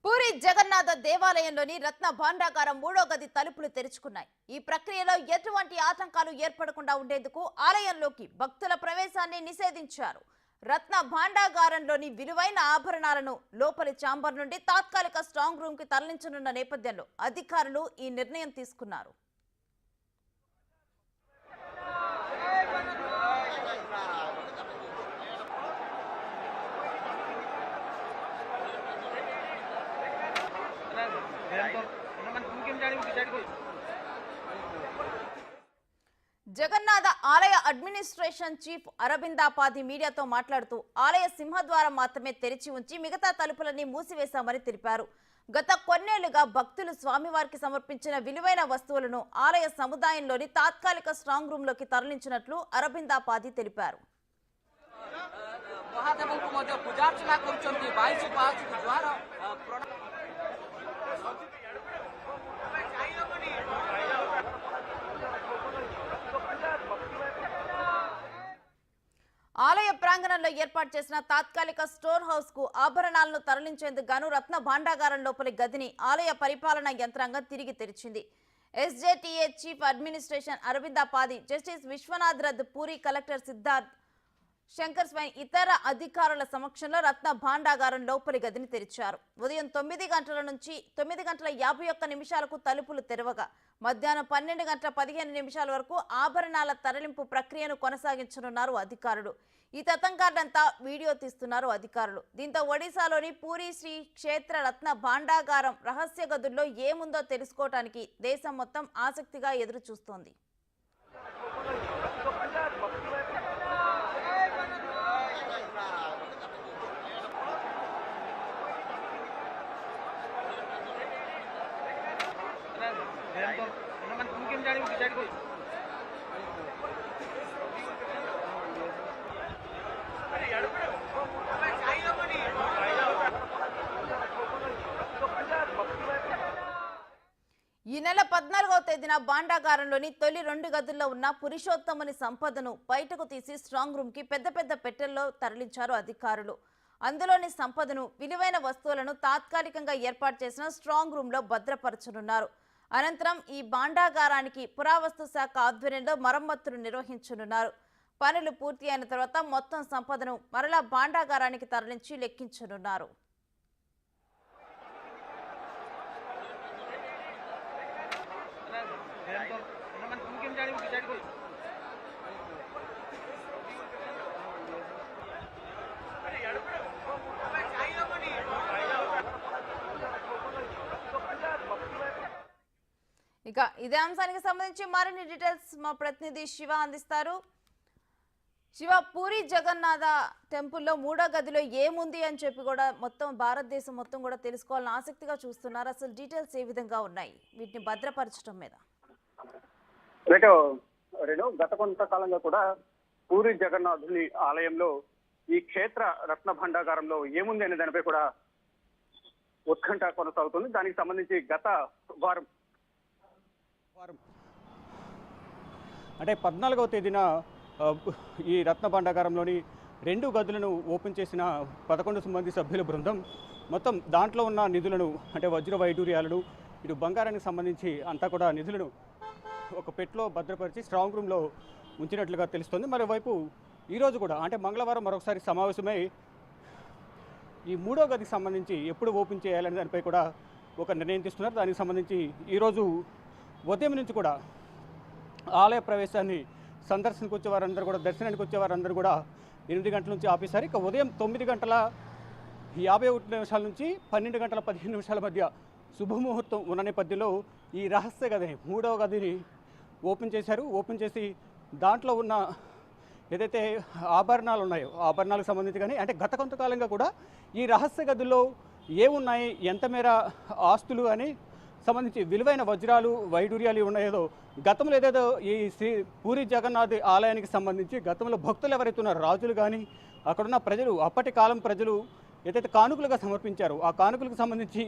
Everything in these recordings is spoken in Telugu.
పూరి జగన్నాథ దేవాలయంలోని రత్న భాండాగారం మూడో గది తలుపులు తెరుచుకున్నాయి. ఈ ప్రక్రియలో ఎటువంటి ఆటంకాలు ఏర్పడకుండా ఉండేందుకు ఆలయంలోకి భక్తుల ప్రవేశాన్ని నిషేధించారు. రత్న భాండాగారంలోని విలువైన ఆభరణాలను లోపలి ఛాంబర్ నుండి తాత్కాలిక స్ట్రాంగ్ రూమ్ కి తరలించనున్న నేపథ్యంలో అధికారులు ఈ నిర్ణయం తీసుకున్నారు. జగన్నాథ ఆలయ అడ్మినిస్ట్రేషన్ చీఫ్ అరబిందాపాది మీడియాతో మాట్లాడుతూ ఆలయ సింహద్వారం మాత్రమే తెరిచి ఉంచి మిగతా తలుపులన్నీ మూసివేశామని తెలిపారు. గత కొన్నేళ్లుగా భక్తులు స్వామివారికి సమర్పించిన విలువైన వస్తువులను ఆలయ సముదాయంలోని తాత్కాలిక స్ట్రాంగ్ రూమ్ లోకి తరలించినట్లు అరబిందాపాది తెలిపారు. ఆలయ ప్రాంగణంలో ఏర్పాటు చేసిన తాత్కాలిక స్టోర్ హౌస్ కు ఆభరణాలను తరలించేందుకు గాను రత్న భాండాగారం లోపలి గదిని ఆలయ పరిపాలనా యంత్రాంగం తిరిగి తెరిచింది. SJTA chief administration Arabinda Padhee, justice Vishwanath Rath, Puri collector Siddharth Shankar Swain ఇతర అధికారుల సమక్షంలో రత్న భాండాగారం లోపలి గదిని తెరిచారు. ఉదయం 9 గంటల నుంచి 9:51 తలుపులు తెరవగా మధ్యాహ్నం 12:15 వరకు ఆభరణాల తరలింపు ప్రక్రియను కొనసాగించనున్నారు అధికారులు. ఈ తతంగాన్నంతా వీడియో తీస్తున్నారు అధికారులు. దీంతో ఒడిశాలోని పూరి శ్రీ క్షేత్ర రత్న భాండాగారం రహస్య గదుల్లో ఏముందో తెలుసుకోవటానికి దేశం మొత్తం ఆసక్తిగా ఎదురు చూస్తోంది. ఈ నెల 14వ తేదీన భాండాగారంలోని తొలి 2 గదుల్లో ఉన్న పురుషోత్తముని సంపదను బయటకు తీసి స్ట్రాంగ్ రూమ్ కి పెద్ద పెద్ద పెట్టెల్లో తరలించారు అధికారులు. అందులోని సంపదను, విలువైన వస్తువులను తాత్కాలికంగా ఏర్పాటు చేసిన స్ట్రాంగ్ రూమ్ లో భద్రపరచనున్నారు. అనంతరం ఈ భాండాగారానికి పురావస్తు శాఖ ఆధ్వర్యంలో మరమ్మతులు నిర్వహించనున్నారు. పనులు పూర్తి అయిన తర్వాత మొత్తం సంపదను మరలా భాండాగారానికి తరలించి లెక్కించనున్నారు. ఇక ఇదే అంశానికి సంబంధించి మరిన్ని డీటెయిల్స్ మా ప్రతినిధి శివ అందిస్తారు. శివ, పూరి జగన్నాథ టెంపుల్లో 3వ గదిలో ఏముంది అని చెప్పి కూడా మొత్తం భారతదేశం మొత్తం కూడా తెలుసుకోవాలని ఆసక్తిగా చూస్తున్నారు. అసలు డీటెయిల్స్ ఏ విధంగా ఉన్నాయి వీటిని భద్రపరచడం మీద? గత కొంతకాలంగా కూడా పూరి జగన్నాథుని ఆలయంలో ఈ క్షేత్ర రత్న భండాగారంలో ఏముంది అనే దానిపై కూడా ఉత్కంఠ కొనసాగుతుంది. దానికి సంబంధించి గత వారం అంటే 14వ తేదీన ఈ రత్న భాండాగారంలోని 2 గదులను ఓపెన్ చేసిన 11 మంది సభ్యుల బృందం మొత్తం దాంట్లో ఉన్న నిధులను, అంటే వజ్ర వైడూర్యాలను, ఇటు బంగారానికి సంబంధించి అంతా కూడా నిధులను ఒక పెట్లో భద్రపరిచి స్ట్రాంగ్ రూమ్లో ఉంచినట్లుగా తెలుస్తుంది. మరోవైపు ఈరోజు కూడా అంటే మంగళవారం మరొకసారి సమావేశమై ఈ 3వ గదికి సంబంధించి ఎప్పుడు ఓపెన్ చేయాలనే దానిపై కూడా ఒక నిర్ణయం తీసుకున్నారు. దానికి సంబంధించి ఈరోజు ఉదయం నుంచి కూడా ఆలయ ప్రవేశాన్ని సందర్శనకు వచ్చే వారందరూ కూడా, దర్శనానికి వచ్చే వారందరూ కూడా 8 గంటల నుంచి ఆపేశారు. ఇక ఉదయం 9:51 నుంచి 12:15 మధ్య శుభముహూర్తం ఉన్న నేపథ్యంలో ఈ రహస్య గదిని, 3వ గదిని ఓపెన్ చేశారు. ఓపెన్ చేసి దాంట్లో ఉన్న ఏదైతే ఆభరణాలు ఉన్నాయో ఆభరణాలకు సంబంధించి కానీ, అంటే గత కొంతకాలంగా కూడా ఈ రహస్య గదుల్లో ఏమున్నాయి, ఎంత మేర ఆస్తులు అని సంబంధించి విలువైన వజ్రాలు వైడూర్యాలు ఉన్నాయో, గతంలో ఏదేదో ఈ శ్రీ పూరి జగన్నాథ్ ఆలయానికి సంబంధించి గతంలో భక్తులు ఎవరైతే ఉన్నారో, రాజులు కానీ అక్కడున్న ప్రజలు, అప్పటి కాలం ప్రజలు ఏదైతే కానుకలుగా సమర్పించారో ఆ కానుకలకు సంబంధించి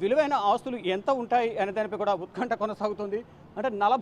విలువైన ఆస్తులు ఎంత ఉంటాయి అనే దానిపై కూడా ఉత్కంఠ కొనసాగుతుంది. అంటే